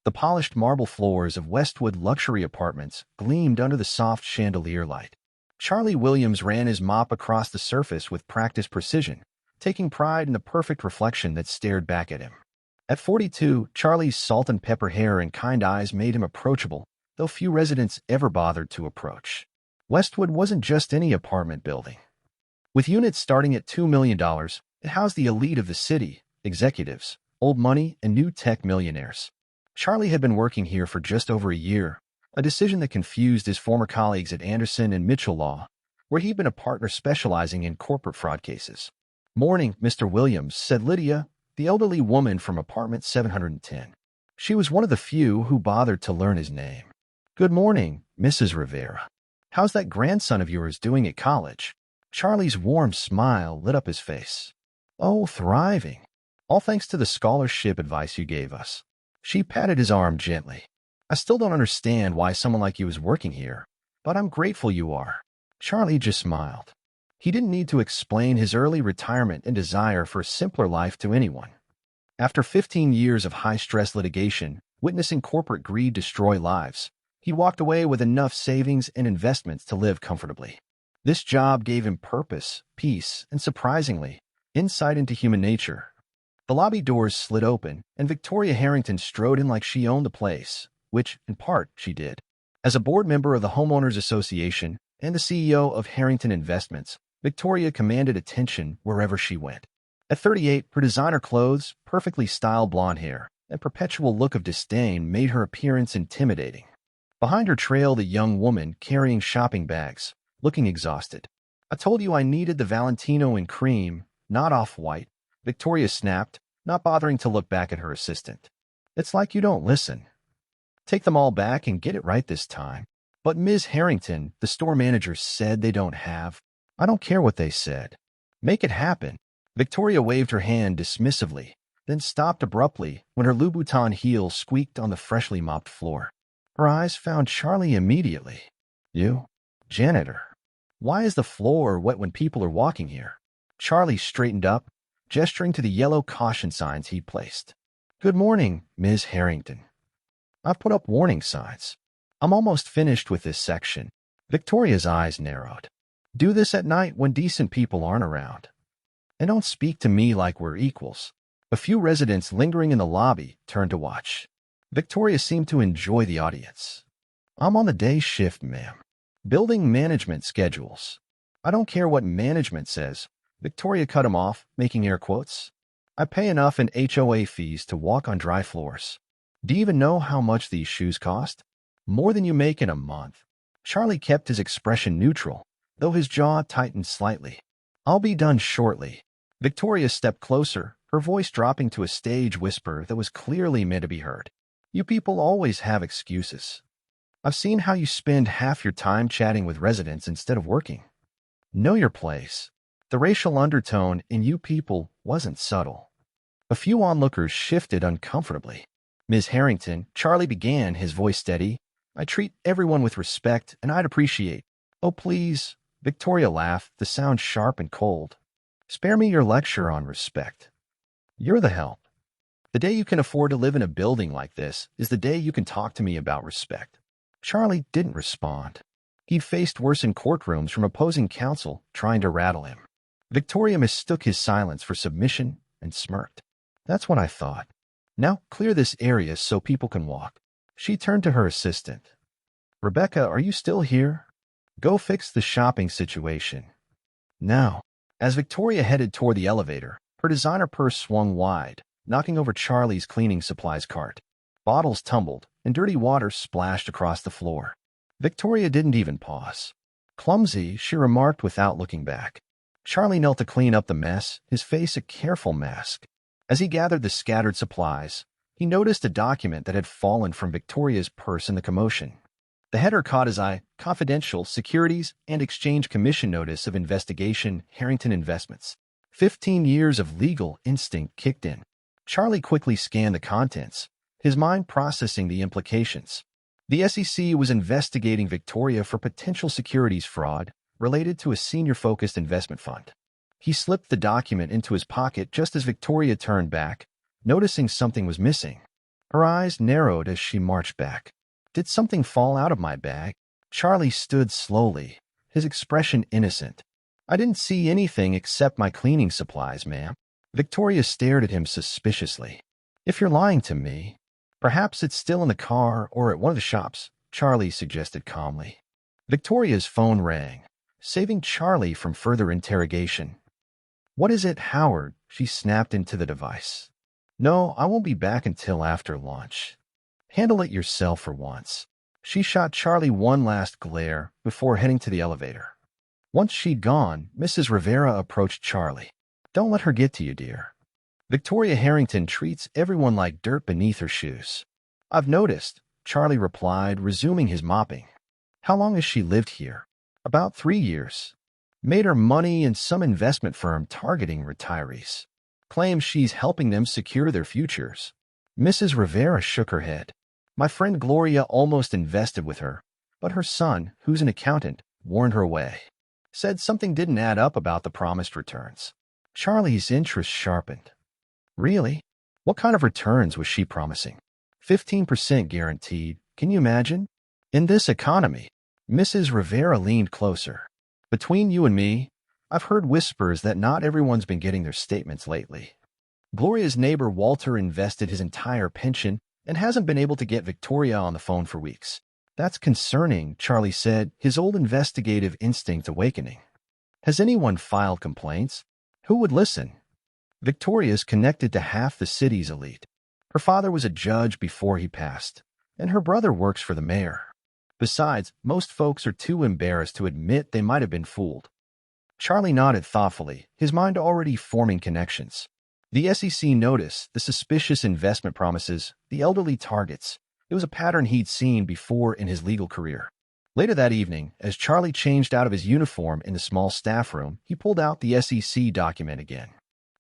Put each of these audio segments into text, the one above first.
The polished marble floors of Westwood luxury apartments gleamed under the soft chandelier light. Charlie Williams ran his mop across the surface with practiced precision, taking pride in the perfect reflection that stared back at him. At 42, Charlie's salt and pepper hair and kind eyes made him approachable, though few residents ever bothered to approach. Westwood wasn't just any apartment building. With units starting at $2 million, it housed the elite of the city, executives, old money, and new tech millionaires. Charlie had been working here for just over a year, a decision that confused his former colleagues at Anderson and Mitchell Law, where he'd been a partner specializing in corporate fraud cases. "Morning, Mr. Williams," said Lydia, the elderly woman from apartment 710. She was one of the few who bothered to learn his name. "Good morning, Mrs. Rivera. How's that grandson of yours doing at college?" Charlie's warm smile lit up his face. "Oh, thriving. All thanks to the scholarship advice you gave us." She patted his arm gently. "I still don't understand why someone like you is working here, but I'm grateful you are." Charlie just smiled. He didn't need to explain his early retirement and desire for a simpler life to anyone. After 15 years of high-stress litigation, witnessing corporate greed destroy lives, he walked away with enough savings and investments to live comfortably. This job gave him purpose, peace, and surprisingly, insight into human nature. The lobby doors slid open, and Victoria Harrington strode in like she owned the place, which, in part, she did. As a board member of the Homeowners Association and the CEO of Harrington Investments, Victoria commanded attention wherever she went. At 38, her designer clothes, perfectly styled blonde hair, and perpetual look of disdain made her appearance intimidating. Behind her trailed a young woman carrying shopping bags, looking exhausted. "I told you I needed the Valentino in cream, not off-white," Victoria snapped, not bothering to look back at her assistant. "It's like you don't listen. Take them all back and get it right this time." "But Ms. Harrington," the store manager said, "they don't have." "I don't care what they said. Make it happen." Victoria waved her hand dismissively, then stopped abruptly when her Louboutin heel squeaked on the freshly mopped floor. Her eyes found Charlie immediately. "You? Janitor. Why is the floor wet when people are walking here?" Charlie straightened up, gesturing to the yellow caution signs he'd placed. "Good morning, Ms. Harrington. I've put up warning signs. I'm almost finished with this section." Victoria's eyes narrowed. "Do this at night when decent people aren't around. And don't speak to me like we're equals." A few residents lingering in the lobby turned to watch. Victoria seemed to enjoy the audience. "I'm on the day shift, ma'am. Building management schedules." "I don't care what management says." Victoria cut him off, making air quotes. "I pay enough in HOA fees to walk on dry floors. Do you even know how much these shoes cost? More than you make in a month." Charlie kept his expression neutral, though his jaw tightened slightly. "I'll be done shortly." Victoria stepped closer, her voice dropping to a stage whisper that was clearly meant to be heard. "You people always have excuses. I've seen how you spend half your time chatting with residents instead of working. Know your place." The racial undertone in "you people" wasn't subtle. A few onlookers shifted uncomfortably. "Ms. Harrington," Charlie began, his voice steady, "I treat everyone with respect, and I'd appreciate—" "Oh, please." Victoria laughed, the sound sharp and cold. "Spare me your lecture on respect. You're the help. The day you can afford to live in a building like this is the day you can talk to me about respect." Charlie didn't respond. He'd faced worse in courtrooms from opposing counsel trying to rattle him. Victoria mistook his silence for submission and smirked. "That's what I thought. Now clear this area so people can walk." She turned to her assistant. "Rebecca, are you still here? Go fix the shopping situation. Now." As Victoria headed toward the elevator, her designer purse swung wide, knocking over Charlie's cleaning supplies cart. Bottles tumbled, and dirty water splashed across the floor. Victoria didn't even pause. "Clumsy," she remarked without looking back. Charlie knelt to clean up the mess, his face a careful mask. As he gathered the scattered supplies, he noticed a document that had fallen from Victoria's purse in the commotion. The header caught his eye: "Confidential Securities and Exchange Commission Notice of Investigation, Harrington Investments." 15 years of legal instinct kicked in. Charlie quickly scanned the contents, his mind processing the implications. The SEC was investigating Victoria for potential securities fraud related to a senior-focused investment fund. He slipped the document into his pocket just as Victoria turned back, noticing something was missing. Her eyes narrowed as she marched back. Did something fall out of my bag? Charlie stood slowly, his expression innocent. I didn't see anything except my cleaning supplies, ma'am. Victoria stared at him suspiciously. If you're lying to me, perhaps it's still in the car or at one of the shops, Charlie suggested calmly. Victoria's phone rang, saving Charlie from further interrogation. What is it, Howard? She snapped into the device. No, I won't be back until after lunch. Handle it yourself for once. She shot Charlie one last glare before heading to the elevator. Once she'd gone, Mrs. Rivera approached Charlie. Don't let her get to you, dear. Victoria Harrington treats everyone like dirt beneath her shoes. I've noticed, Charlie replied, resuming his mopping. How long has she lived here? About 3 years. Made her money in some investment firm targeting retirees. Claims she's helping them secure their futures. Mrs. Rivera shook her head. My friend Gloria almost invested with her, but her son, who's an accountant, warned her away. Said something didn't add up about the promised returns. Charlie's interest sharpened. Really? What kind of returns was she promising? 15% guaranteed. Can you imagine? In this economy, Mrs. Rivera leaned closer. Between you and me, I've heard whispers that not everyone's been getting their statements lately. Gloria's neighbor Walter invested his entire pension and hasn't been able to get Victoria on the phone for weeks. That's concerning, Charlie said, his old investigative instinct awakening. Has anyone filed complaints? Who would listen? Victoria's connected to half the city's elite. Her father was a judge before he passed, and her brother works for the mayor. Besides, most folks are too embarrassed to admit they might have been fooled. Charlie nodded thoughtfully, his mind already forming connections. The SEC notice, the suspicious investment promises, the elderly targets. It was a pattern he'd seen before in his legal career. Later that evening, as Charlie changed out of his uniform in the small staff room, he pulled out the SEC document again.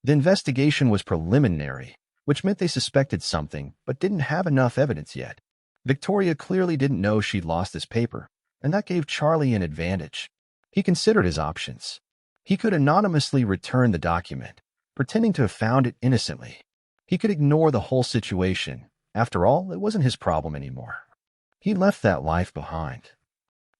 The investigation was preliminary, which meant they suspected something, but didn't have enough evidence yet. Victoria clearly didn't know she'd lost this paper, and that gave Charlie an advantage. He considered his options. He could anonymously return the document, pretending to have found it innocently. He could ignore the whole situation. After all, it wasn't his problem anymore. He left that life behind.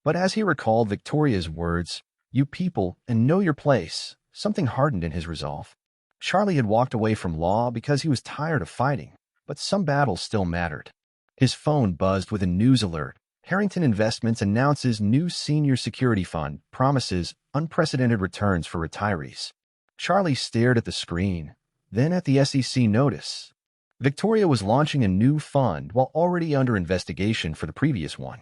But as he recalled Victoria's words, "You people, and know your place," something hardened in his resolve. Charlie had walked away from law because he was tired of fighting, but some battles still mattered. His phone buzzed with a news alert. Harrington Investments announces new senior security fund, promises unprecedented returns for retirees. Charlie stared at the screen, then at the SEC notice. Victoria was launching a new fund while already under investigation for the previous one.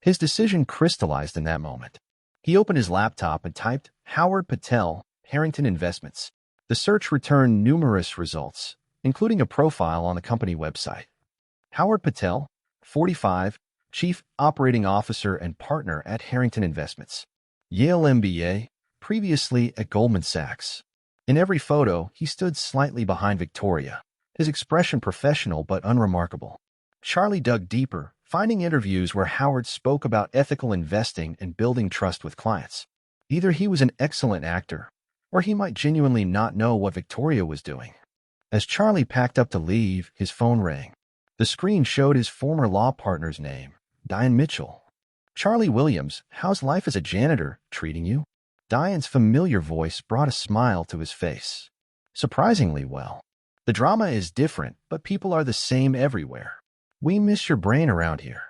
His decision crystallized in that moment. He opened his laptop and typed Howard Patel, Harrington Investments. The search returned numerous results, including a profile on the company website. Howard Patel, 45, Chief Operating Officer and Partner at Harrington Investments. Yale MBA, previously at Goldman Sachs. In every photo, he stood slightly behind Victoria, his expression professional but unremarkable. Charlie dug deeper, finding interviews where Howard spoke about ethical investing and building trust with clients. Either he was an excellent actor, or he might genuinely not know what Victoria was doing. As Charlie packed up to leave, his phone rang. The screen showed his former law partner's name, Diane Mitchell. Charlie Williams, how's life as a janitor treating you? Diane's familiar voice brought a smile to his face. Surprisingly well. The drama is different, but people are the same everywhere. We miss your brain around here.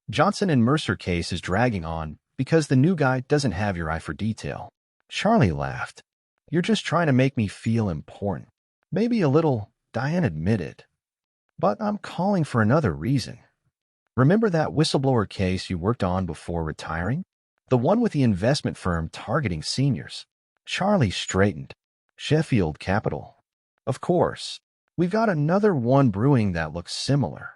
Johnson and Mercer case is dragging on because the new guy doesn't have your eye for detail. Charlie laughed. You're just trying to make me feel important. Maybe a little, Diane admitted. But I'm calling for another reason. Remember that whistleblower case you worked on before retiring? The one with the investment firm targeting seniors. Charlie straightened. Sheffield Capital. Of course. We've got another one brewing that looks similar.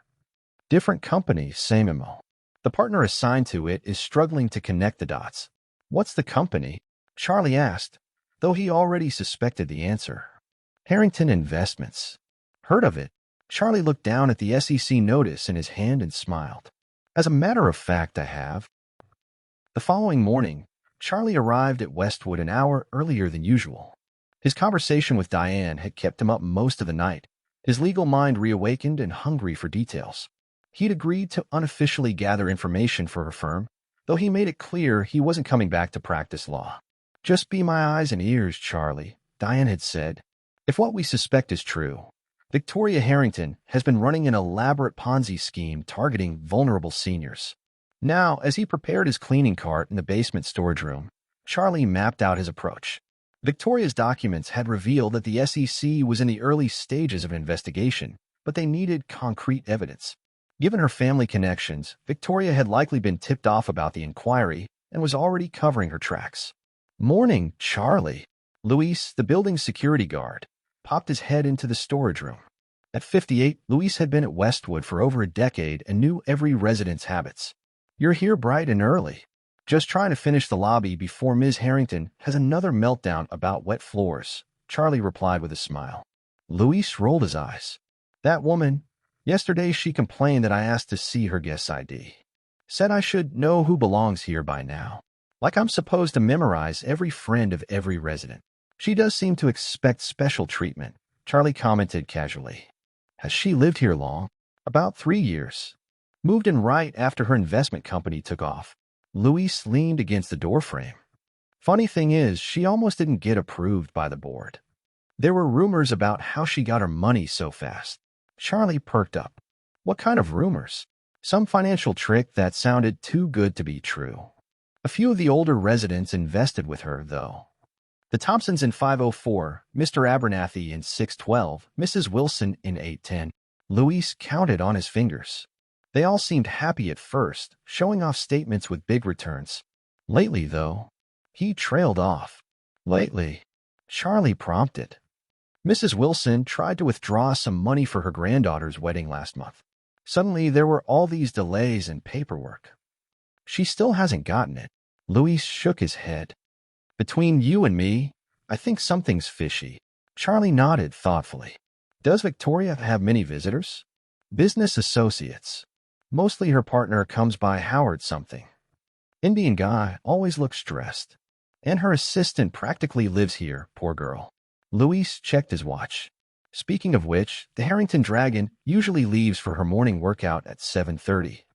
Different company, same MO. The partner assigned to it is struggling to connect the dots. What's the company? Charlie asked, though he already suspected the answer. Harrington Investments. Heard of it? Charlie looked down at the SEC notice in his hand and smiled. As a matter of fact, I have. The following morning, Charlie arrived at Westwood an hour earlier than usual. His conversation with Diane had kept him up most of the night, His legal mind reawakened and hungry for details. He'd agreed to unofficially gather information for her firm, though he made it clear he wasn't coming back to practice law. "Just be my eyes and ears, Charlie," Diane had said. "If what we suspect is true, Victoria Harrington has been running an elaborate Ponzi scheme targeting vulnerable seniors." Now, as he prepared his cleaning cart in the basement storage room, Charlie mapped out his approach. Victoria's documents had revealed that the SEC was in the early stages of investigation, but they needed concrete evidence. Given her family connections, Victoria had likely been tipped off about the inquiry and was already covering her tracks. "Morning, Charlie." Luis, the building's security guard, popped his head into the storage room. At 58, Luis had been at Westwood for over a decade and knew every resident's habits. "You're here bright and early." "Just trying to finish the lobby before Ms. Harrington has another meltdown about wet floors," Charlie replied with a smile. Luis rolled his eyes. "That woman, yesterday she complained that I asked to see her guest ID. Said I should know who belongs here by now. Like I'm supposed to memorize every friend of every resident. She does seem to expect special treatment," Charlie commented casually. "Has she lived here long?" "About 3 years. Moved in right after her investment company took off." Luis leaned against the doorframe. "Funny thing is, she almost didn't get approved by the board. There were rumors about how she got her money so fast." Charlie perked up. "What kind of rumors?" "Some financial trick that sounded too good to be true. A few of the older residents invested with her, though. The Thompsons in 504, Mr. Abernathy in 612, Mrs. Wilson in 810. Luis counted on his fingers. They all seemed happy at first, showing off statements with big returns. Lately, though, he trailed off. "Lately?" Charlie prompted. "Mrs. Wilson tried to withdraw some money for her granddaughter's wedding last month. Suddenly, there were all these delays and paperwork. She still hasn't gotten it." Luis shook his head. "Between you and me, I think something's fishy." Charlie nodded thoughtfully. "Does Victoria have many visitors?" "Business associates. Mostly her partner comes by Howard something. Indian guy, always looks stressed. And her assistant practically lives here, poor girl." Luis checked his watch. "Speaking of which, the Harrington Dragon usually leaves for her morning workout at 7:30.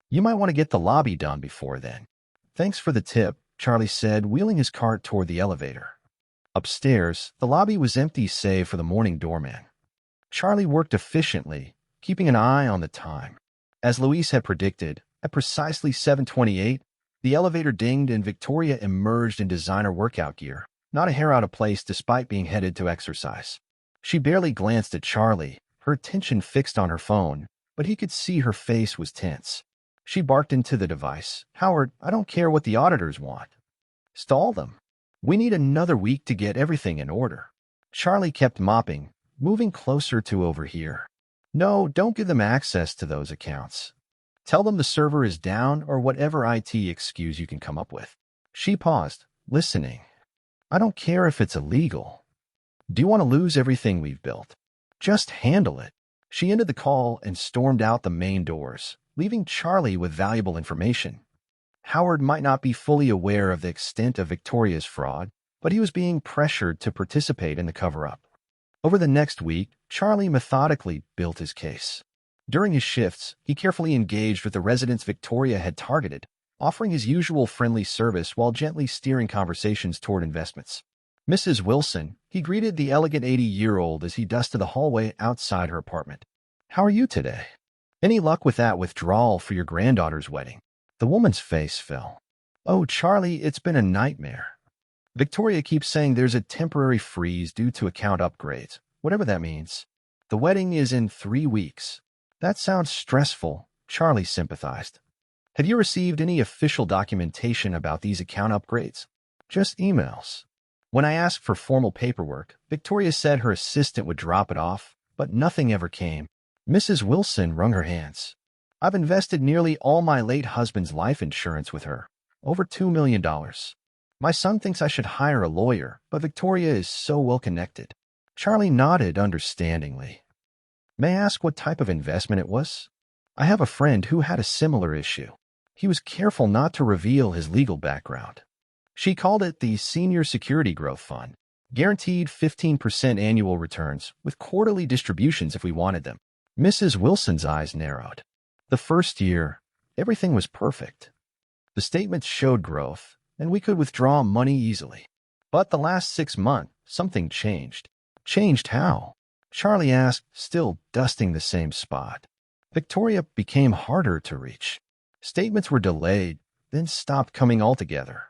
You might want to get the lobby done before then." "Thanks for the tip," Charlie said, wheeling his cart toward the elevator. Upstairs, the lobby was empty save for the morning doorman. Charlie worked efficiently, keeping an eye on the time. As Luis had predicted, at precisely 7:28, the elevator dinged and Victoria emerged in designer workout gear, not a hair out of place despite being headed to exercise. She barely glanced at Charlie, her attention fixed on her phone, but he could see her face was tense. She barked into the device. "Howard, I don't care what the auditors want. Stall them. We need another week to get everything in order." Charlie kept mopping, moving closer to over here. "No, don't give them access to those accounts. Tell them the server is down or whatever IT excuse you can come up with." She paused, listening. "I don't care if it's illegal. Do you want to lose everything we've built? Just handle it." She ended the call and stormed out the main doors, leaving Charlie with valuable information. Howard might not be fully aware of the extent of Victoria's fraud, but he was being pressured to participate in the cover-up. Over the next week, Charlie methodically built his case. During his shifts, he carefully engaged with the residents Victoria had targeted, offering his usual friendly service while gently steering conversations toward investments. Mrs. Wilson, he greeted the elegant 80-year-old as he dusted the hallway outside her apartment. "How are you today? Any luck with that withdrawal for your granddaughter's wedding?" The woman's face fell. "Oh, Charlie, it's been a nightmare. Victoria keeps saying there's a temporary freeze due to account upgrades, whatever that means. The wedding is in 3 weeks. That sounds stressful," Charlie sympathized. "Have you received any official documentation about these account upgrades?" "Just emails. When I asked for formal paperwork, Victoria said her assistant would drop it off, but nothing ever came." Mrs. Wilson wrung her hands. "I've invested nearly all my late husband's life insurance with her, over $2 million. My son thinks I should hire a lawyer, but Victoria is so well connected." Charlie nodded understandingly. "May I ask what type of investment it was? I have a friend who had a similar issue. He was careful not to reveal his legal background. She called it the Senior Security Growth Fund. Guaranteed 15% annual returns, with quarterly distributions if we wanted them. Mrs. Wilson's eyes narrowed. The first year, everything was perfect. The statements showed growth, and we could withdraw money easily. But the last 6 months, something changed. Changed how? Charlie asked, still dusting the same spot. Victoria became harder to reach. Statements were delayed, then stopped coming altogether.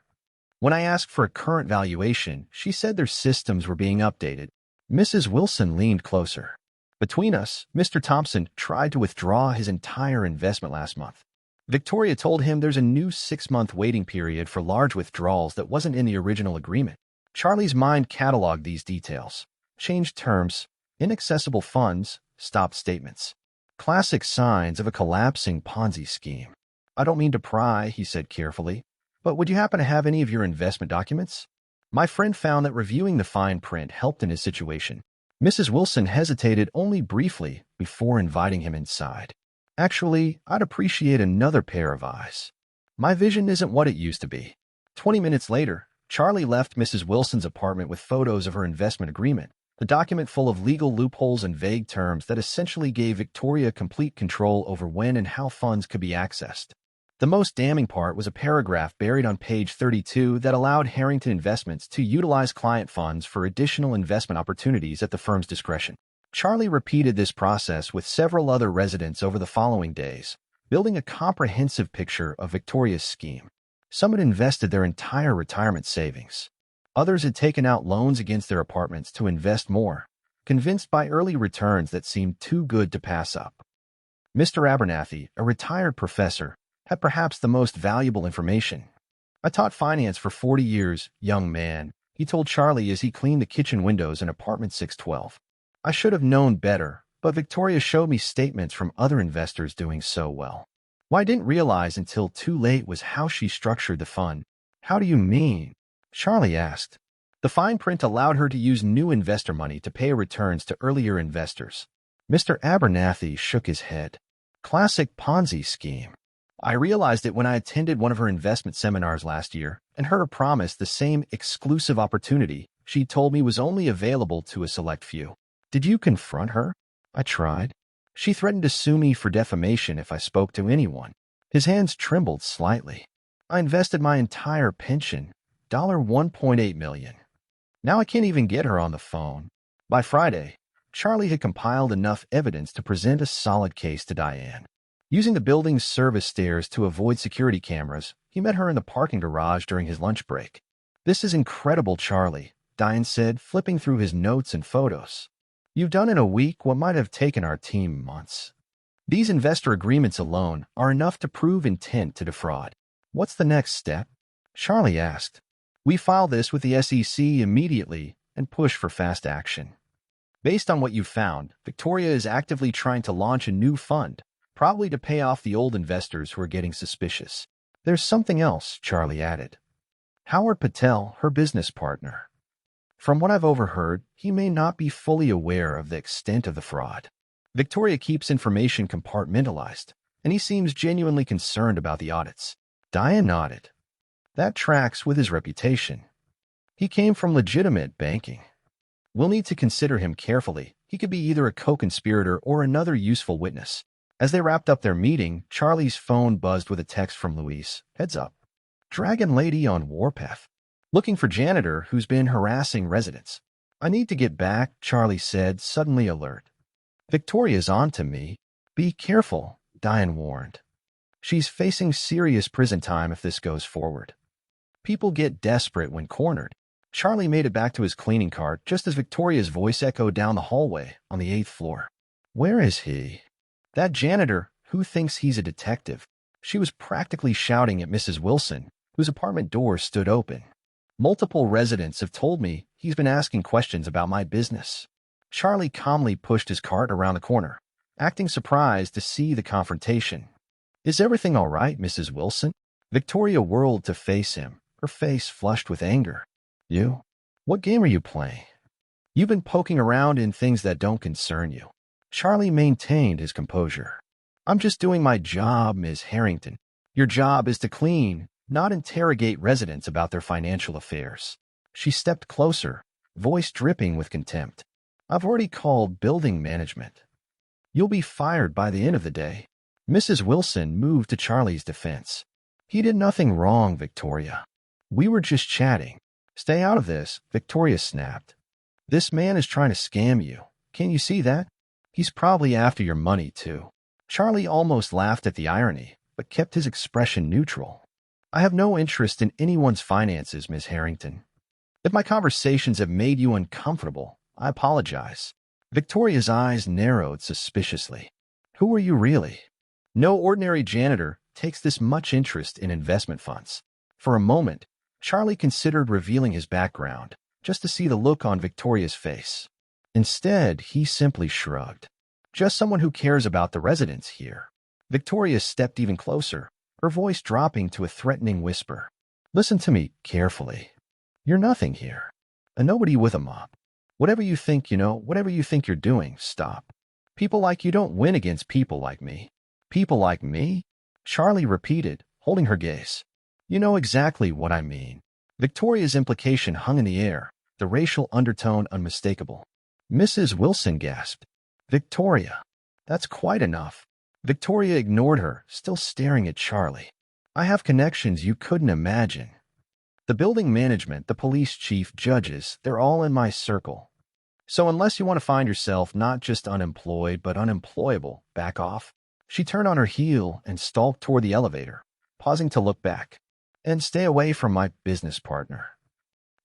When I asked for a current valuation, she said their systems were being updated. Mrs. Wilson leaned closer. Between us, Mr. Thompson tried to withdraw his entire investment last month. Victoria told him there's a new 6-month waiting period for large withdrawals that wasn't in the original agreement. Charlie's mind cataloged these details. Changed terms, inaccessible funds, stopped statements. Classic signs of a collapsing Ponzi scheme. I don't mean to pry, he said carefully, but would you happen to have any of your investment documents? My friend found that reviewing the fine print helped in his situation. Mrs. Wilson hesitated only briefly before inviting him inside. Actually, I'd appreciate another pair of eyes. My vision isn't what it used to be. 20 minutes later, Charlie left Mrs. Wilson's apartment with photos of her investment agreement, a document full of legal loopholes and vague terms that essentially gave Victoria complete control over when and how funds could be accessed. The most damning part was a paragraph buried on page 32 that allowed Harrington Investments to utilize client funds for additional investment opportunities at the firm's discretion. Charlie repeated this process with several other residents over the following days, building a comprehensive picture of Victoria's scheme. Some had invested their entire retirement savings. Others had taken out loans against their apartments to invest more, convinced by early returns that seemed too good to pass up. Mr. Abernathy, a retired professor, had perhaps the most valuable information. I taught finance for 40 years, young man, he told Charlie as he cleaned the kitchen windows in apartment 612. I should have known better, but Victoria showed me statements from other investors doing so well. What I didn't realize until too late was how she structured the fund. How do you mean? Charlie asked. The fine print allowed her to use new investor money to pay returns to earlier investors. Mr. Abernathy shook his head. Classic Ponzi scheme. I realized it when I attended one of her investment seminars last year and heard her promise the same exclusive opportunity she told me was only available to a select few. Did you confront her? I tried. She threatened to sue me for defamation if I spoke to anyone. His hands trembled slightly. I invested my entire pension, $1.8 million. Now I can't even get her on the phone. By Friday, Charlie had compiled enough evidence to present a solid case to Diane. Using the building's service stairs to avoid security cameras, he met her in the parking garage during his lunch break. This is incredible, Charlie, Diane said, flipping through his notes and photos. You've done in a week what might have taken our team months. These investor agreements alone are enough to prove intent to defraud. What's the next step? Charlie asked. We file this with the SEC immediately and push for fast action. Based on what you've found, Victoria is actively trying to launch a new fund, probably to pay off the old investors who are getting suspicious. There's something else, Charlie added. Howard Patel, her business partner. From what I've overheard, he may not be fully aware of the extent of the fraud. Victoria keeps information compartmentalized, and he seems genuinely concerned about the audits. Diane nodded. That tracks with his reputation. He came from legitimate banking. We'll need to consider him carefully. He could be either a co-conspirator or another useful witness. As they wrapped up their meeting, Charlie's phone buzzed with a text from Louise. Heads up. Dragon Lady on Warpath. Looking for Janitor, who's been harassing residents. I need to get back, Charlie said, suddenly alert. Victoria's on to me. Be careful, Diane warned. She's facing serious prison time if this goes forward. People get desperate when cornered. Charlie made it back to his cleaning cart just as Victoria's voice echoed down the hallway on the 8th floor. Where is he? That janitor, who thinks he's a detective. She was practically shouting at Mrs. Wilson, whose apartment door stood open. Multiple residents have told me he's been asking questions about my business. Charlie calmly pushed his cart around the corner, acting surprised to see the confrontation. Is everything all right, Mrs. Wilson? Victoria whirled to face him, her face flushed with anger. You? What game are you playing? You've been poking around in things that don't concern you. Charlie maintained his composure. I'm just doing my job, Ms. Harrington. Your job is to clean, not interrogate residents about their financial affairs. She stepped closer, voice dripping with contempt. "I've already called building management. You'll be fired by the end of the day." Mrs. Wilson moved to Charlie's defense. "He did nothing wrong, Victoria. We were just chatting." "Stay out of this," Victoria snapped. "This man is trying to scam you. Can't you see that? He's probably after your money, too." Charlie almost laughed at the irony, but kept his expression neutral. "I have no interest in anyone's finances, Miss Harrington. If my conversations have made you uncomfortable, I apologize." Victoria's eyes narrowed suspiciously. "Who are you really? No ordinary janitor takes this much interest in investment funds." For a moment, Charlie considered revealing his background, just to see the look on Victoria's face. Instead, he simply shrugged. "Just someone who cares about the residents here." Victoria stepped even closer, her voice dropping to a threatening whisper. "Listen to me carefully. You're nothing here. A nobody with a mop. Whatever you think whatever you think you're doing, stop. People like you don't win against people like me." "People like me?" Charlie repeated, holding her gaze. "You know exactly what I mean." Victoria's implication hung in the air, the racial undertone unmistakable. Mrs. Wilson gasped. "Victoria, that's quite enough." Victoria ignored her, still staring at Charlie. "I have connections you couldn't imagine. The building management, the police chief, judges, they're all in my circle. So unless you want to find yourself not just unemployed but unemployable, back off." She turned on her heel and stalked toward the elevator, pausing to look back. "And stay away from my business partner.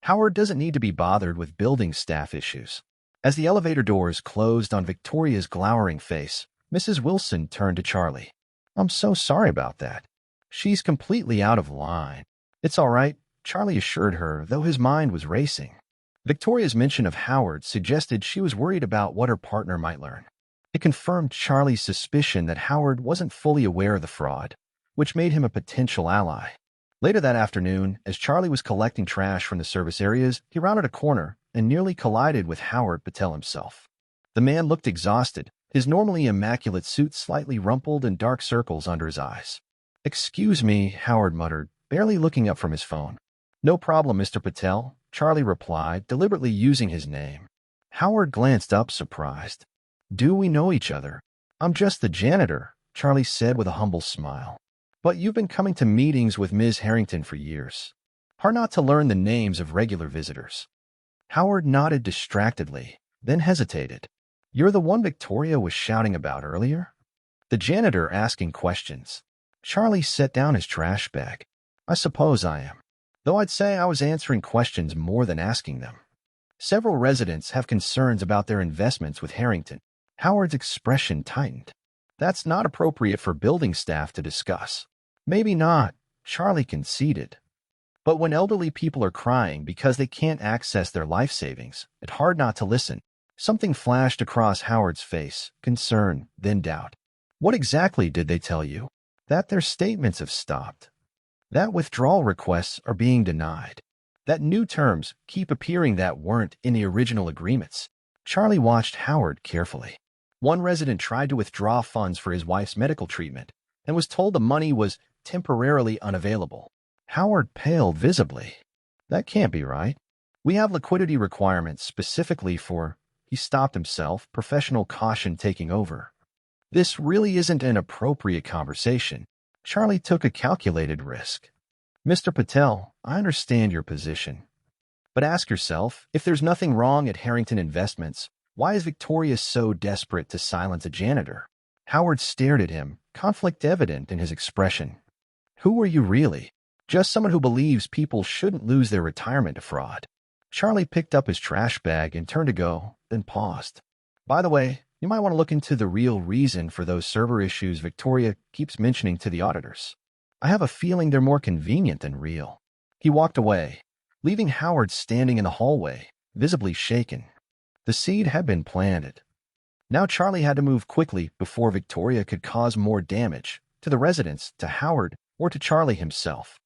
Howard doesn't need to be bothered with building staff issues." As the elevator doors closed on Victoria's glowering face, Mrs. Wilson turned to Charlie. "I'm so sorry about that. She's completely out of line." "It's all right," Charlie assured her, though his mind was racing. Victoria's mention of Howard suggested she was worried about what her partner might learn. It confirmed Charlie's suspicion that Howard wasn't fully aware of the fraud, which made him a potential ally. Later that afternoon, as Charlie was collecting trash from the service areas, he rounded a corner and nearly collided with Howard Patel himself. The man looked exhausted, his normally immaculate suit slightly rumpled and dark circles under his eyes. "Excuse me," Howard muttered, barely looking up from his phone. "No problem, Mr. Patel," Charlie replied, deliberately using his name. Howard glanced up, surprised. "Do we know each other?" "I'm just the janitor," Charlie said with a humble smile. "But you've been coming to meetings with Ms. Harrington for years. Hard not to learn the names of regular visitors." Howard nodded distractedly, then hesitated. "You're the one Victoria was shouting about earlier?" The janitor asking questions. Charlie set down his trash bag. "I suppose I am. Though I'd say I was answering questions more than asking them. Several residents have concerns about their investments with Harrington." Howard's expression tightened. "That's not appropriate for building staff to discuss." "Maybe not," Charlie conceded. "But when elderly people are crying because they can't access their life savings, it's hard not to listen." Something flashed across Howard's face, concern, then doubt. "What exactly did they tell you?" "That their statements have stopped. That withdrawal requests are being denied. That new terms keep appearing that weren't in the original agreements." Charlie watched Howard carefully. One resident tried to withdraw funds for his wife's medical treatment and was told the money was temporarily unavailable. Howard paled visibly. "That can't be right. We have liquidity requirements specifically for—" He stopped himself, professional caution taking over. "This really isn't an appropriate conversation." Charlie took a calculated risk. "Mr. Patel, I understand your position. But ask yourself, if there's nothing wrong at Harrington Investments, why is Victoria so desperate to silence a janitor?" Howard stared at him, conflict evident in his expression. "Who are you really?" "Just someone who believes people shouldn't lose their retirement to fraud." Charlie picked up his trash bag and turned to go, then paused. "By the way, you might want to look into the real reason for those server issues Victoria keeps mentioning to the auditors. I have a feeling they're more convenient than real." He walked away, leaving Howard standing in the hallway, visibly shaken. The seed had been planted. Now Charlie had to move quickly before Victoria could cause more damage to the residents, to Howard, or to Charlie himself.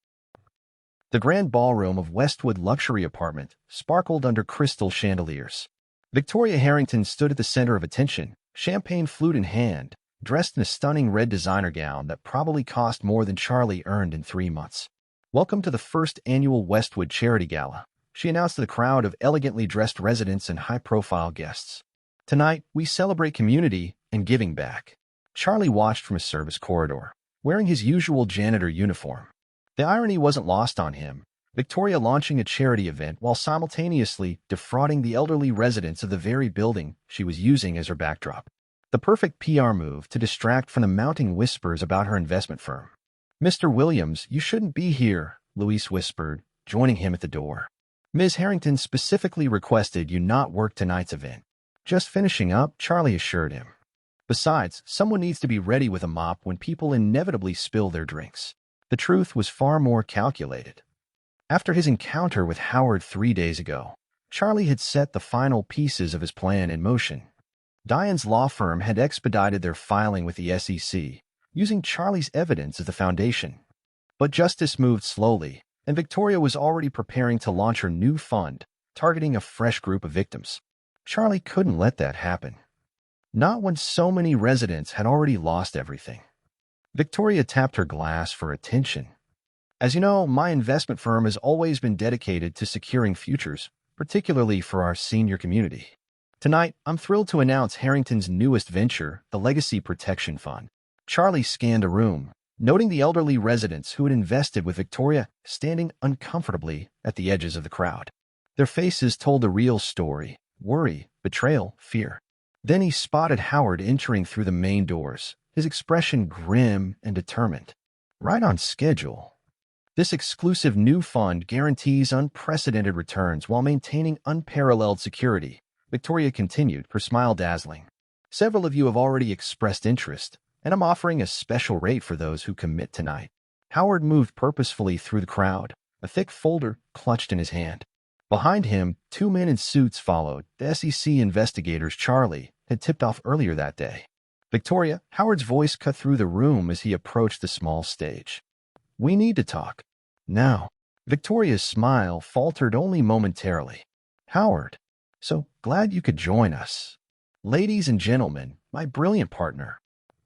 The grand ballroom of Westwood luxury apartment sparkled under crystal chandeliers. Victoria Harrington stood at the center of attention, champagne flute in hand, dressed in a stunning red designer gown that probably cost more than Charlie earned in 3 months. "Welcome to the first annual Westwood Charity Gala," she announced to the crowd of elegantly dressed residents and high-profile guests. Tonight, we celebrate community and giving back. Charlie watched from a service corridor, wearing his usual janitor uniform. The irony wasn't lost on him. Victoria launching a charity event while simultaneously defrauding the elderly residents of the very building she was using as her backdrop. The perfect PR move to distract from the mounting whispers about her investment firm. "Mr. Williams, you shouldn't be here," Louise whispered, joining him at the door. "Ms. Harrington specifically requested you not work tonight's event." "Just finishing up," Charlie assured him. "Besides, someone needs to be ready with a mop when people inevitably spill their drinks." The truth was far more calculated. After his encounter with Howard 3 days ago, Charlie had set the final pieces of his plan in motion. Diane's law firm had expedited their filing with the SEC, using Charlie's evidence as the foundation. But justice moved slowly, and Victoria was already preparing to launch her new fund, targeting a fresh group of victims. Charlie couldn't let that happen. Not when so many residents had already lost everything. Victoria tapped her glass for attention. "As you know, my investment firm has always been dedicated to securing futures, particularly for our senior community. Tonight, I'm thrilled to announce Harrington's newest venture, the Legacy Protection Fund." Charlie scanned a room, noting the elderly residents who had invested with Victoria standing uncomfortably at the edges of the crowd. Their faces told the real story: worry, betrayal, fear. Then he spotted Howard entering through the main doors, his expression grim and determined. "Right on schedule. This exclusive new fund guarantees unprecedented returns while maintaining unparalleled security," Victoria continued, her smile dazzling. "Several of you have already expressed interest, and I'm offering a special rate for those who commit tonight." Howard moved purposefully through the crowd, a thick folder clutched in his hand. Behind him, 2 men in suits followed, the SEC investigators Charlie had tipped off earlier that day. "Victoria," Howard's voice cut through the room as he approached the small stage. "We need to talk. Now." Victoria's smile faltered only momentarily. "Howard, so glad you could join us. Ladies and gentlemen, my brilliant partner."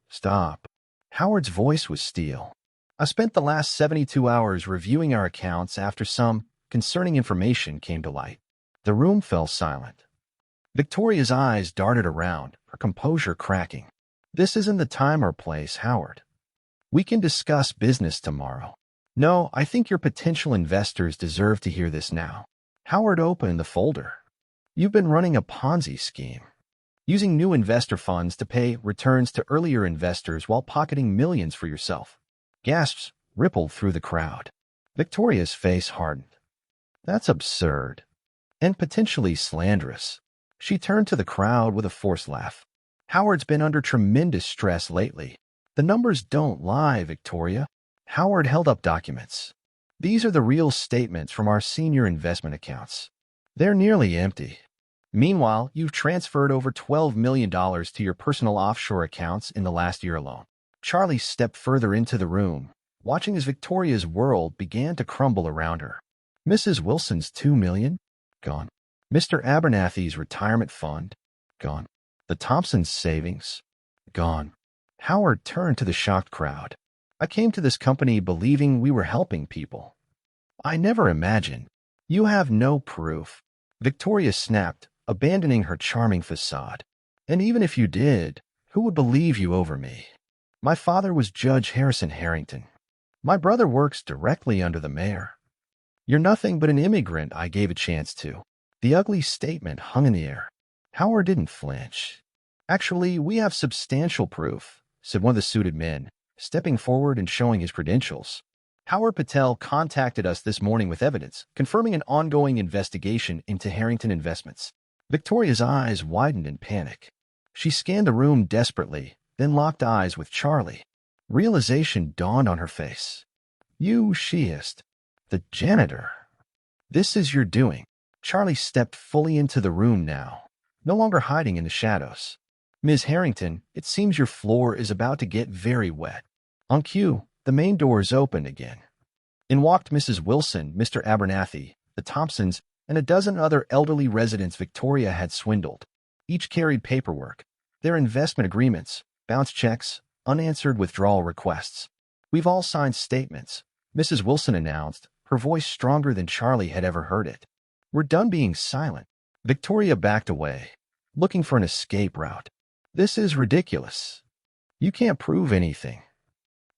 "Stop." Howard's voice was steel. "I spent the last 72 hours reviewing our accounts after some concerning information came to light." The room fell silent. Victoria's eyes darted around, her composure cracking. "This isn't the time or place, Howard. We can discuss business tomorrow." "No, I think your potential investors deserve to hear this now." Howard opened the folder. "You've been running a Ponzi scheme, using new investor funds to pay returns to earlier investors while pocketing millions for yourself." Gasps rippled through the crowd. Victoria's face hardened. "That's absurd and potentially slanderous." She turned to the crowd with a forced laugh. "Howard's been under tremendous stress lately. The numbers don't lie, Victoria." Howard held up documents. "These are the real statements from our senior investment accounts. They're nearly empty. Meanwhile, you've transferred over $12 million to your personal offshore accounts in the last year alone." Charlie stepped further into the room, watching as Victoria's world began to crumble around her. "Mrs. Wilson's $2 million? Gone. Mr. Abernathy's retirement fund? Gone. The Thompsons' savings? Gone." Howard turned to the shocked crowd. "I came to this company believing we were helping people. I never imagined." "You have no proof," Victoria snapped, abandoning her charming facade. "And even if you did, who would believe you over me? My father was Judge Harrison Harrington. My brother works directly under the mayor. You're nothing but an immigrant I gave a chance to." The ugly statement hung in the air. Howard didn't flinch. "Actually, we have substantial proof," said one of the suited men, stepping forward and showing his credentials. "Howard Patel contacted us this morning with evidence, confirming an ongoing investigation into Harrington Investments." Victoria's eyes widened in panic. She scanned the room desperately, then locked eyes with Charlie. Realization dawned on her face. "You Shiist. The janitor. This is your doing." Charlie stepped fully into the room now, no longer hiding in the shadows. "Ms. Harrington, it seems your floor is about to get very wet." On cue, the main doors opened again. In walked Mrs. Wilson, Mr. Abernathy, the Thompsons, and a dozen other elderly residents Victoria had swindled. Each carried paperwork, their investment agreements, bounce checks, unanswered withdrawal requests. "We've all signed statements," Mrs. Wilson announced, her voice stronger than Charlie had ever heard it. We're done being silent. Victoria backed away, looking for an escape route. This is ridiculous. You can't prove anything.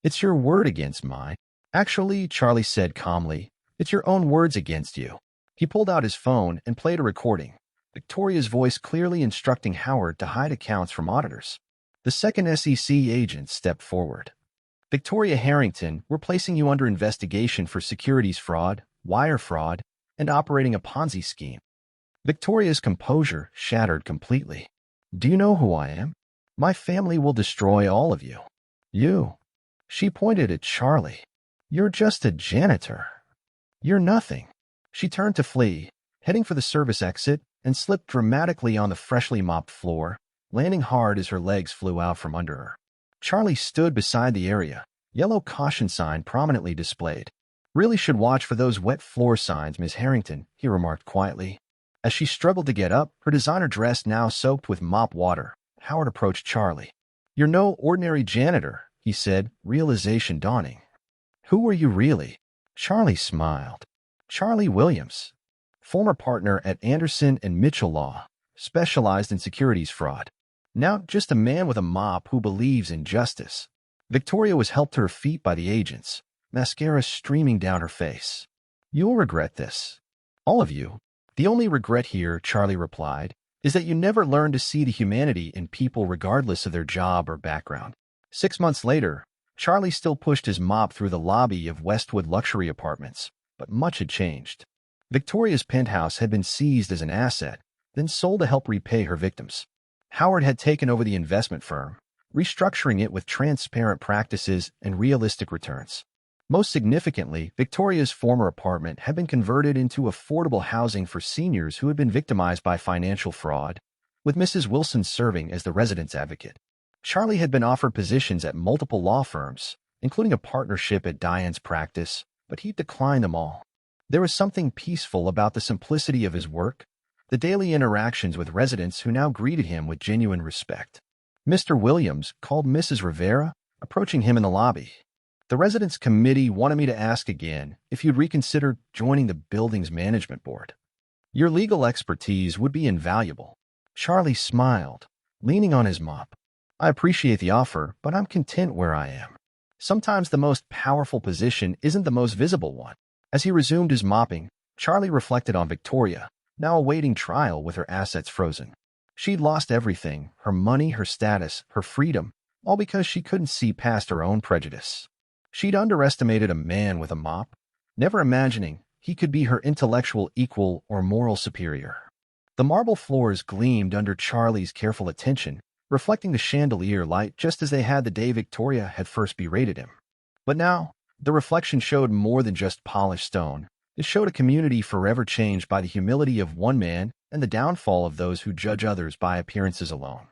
It's your word against mine. Actually, Charlie said calmly, it's your own words against you. He pulled out his phone and played a recording, Victoria's voice clearly instructing Howard to hide accounts from auditors. The second SEC agent stepped forward. Victoria Harrington, we're placing you under investigation for securities fraud, wire fraud, and operating a Ponzi scheme. Victoria's composure shattered completely. Do you know who I am? My family will destroy all of you. You. She pointed at Charlie. You're just a janitor. You're nothing. She turned to flee, heading for the service exit, and slipped dramatically on the freshly mopped floor, landing hard as her legs flew out from under her. Charlie stood beside the area, yellow caution sign prominently displayed. Really should watch for those wet floor signs, Miss Harrington, he remarked quietly. As she struggled to get up, her designer dress now soaked with mop water, Howard approached Charlie. You're no ordinary janitor, he said, realization dawning. Who are you really? Charlie smiled. Charlie Williams, former partner at Anderson and Mitchell Law, specialized in securities fraud. Now just a man with a mop who believes in justice. Victoria was helped to her feet by the agents, mascara streaming down her face. You'll regret this. All of you. The only regret here, Charlie replied, is that you never learned to see the humanity in people regardless of their job or background. 6 months later, Charlie still pushed his mop through the lobby of Westwood luxury apartments, but much had changed. Victoria's penthouse had been seized as an asset, then sold to help repay her victims. Howard had taken over the investment firm, restructuring it with transparent practices and realistic returns. Most significantly, Victoria's former apartment had been converted into affordable housing for seniors who had been victimized by financial fraud, with Mrs. Wilson serving as the residence advocate. Charlie had been offered positions at multiple law firms, including a partnership at Diane's practice, but he declined them all. There was something peaceful about the simplicity of his work, the daily interactions with residents who now greeted him with genuine respect. Mr. Williams called Mrs. Rivera, approaching him in the lobby. The residents committee wanted me to ask again if you'd reconsider joining the building's management board. Your legal expertise would be invaluable. Charlie smiled, leaning on his mop. I appreciate the offer, but I'm content where I am. Sometimes the most powerful position isn't the most visible one. As he resumed his mopping, Charlie reflected on Victoria, now awaiting trial with her assets frozen. She'd lost everything, her money, her status, her freedom, all because she couldn't see past her own prejudice. She'd underestimated a man with a mop, never imagining he could be her intellectual equal or moral superior. The marble floors gleamed under Charlie's careful attention, reflecting the chandelier light just as they had the day Victoria had first berated him. But now, the reflection showed more than just polished stone. It showed a community forever changed by the humility of one man and the downfall of those who judge others by appearances alone.